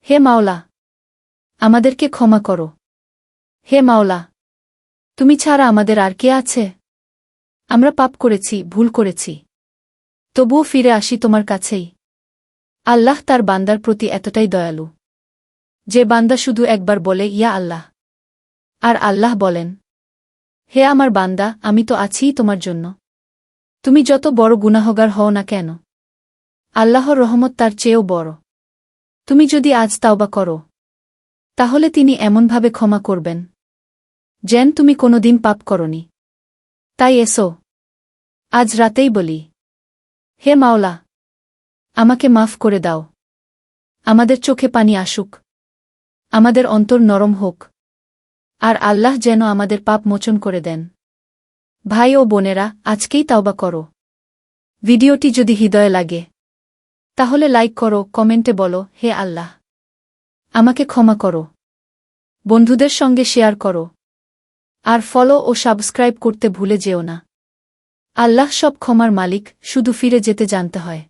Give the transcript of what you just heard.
হে মাওলা, আমাদেরকে ক্ষমা করো। হে মাওলা, তুমি ছাড়া আমাদের আর কে আছে? আমরা পাপ করেছি, ভুল করেছি। তবুও ফিরে আসি তোমার কাছেই। আল্লাহ তার বান্দার প্রতি এতটাই দয়ালু যে বান্দা শুধু একবার বলে ইয়া আল্লাহ, আর আল্লাহ বলেন, হে আমার বান্দা, আমি তো আছিই তোমার জন্য। তুমি যত বড় গুনাহগার হও না কেন, আল্লাহর রহমত তার চেয়েও বড়। তুমি যদি আজ তাওবা করো, তাহলে তিনি এমনভাবে ক্ষমা করবেন যেন তুমি কোনোদিন পাপ করনি। তাই এসো, আজ রাতেই বলি, হে মাওলা, আমাকে মাফ করে দাও। আমাদের চোখে পানি আসুক, আমাদের অন্তর নরম হোক, আর আল্লাহ যেন আমাদের পাপ মোচন করে দেন। ভাই ও বোনেরা, আজকেই তাওবা করো। ভিডিওটি যদি হৃদয়ে লাগে, তাহলে লাইক করো, কমেন্টে বলো, হে আল্লাহ, আমাকে ক্ষমা করো। বন্ধুদের সঙ্গে শেয়ার করো, আর ফলো ও সাবস্ক্রাইব করতে ভুলে যেও না। আল্লাহ সব ক্ষমার মালিক, শুধু ফিরে যেতে জানতে হয়।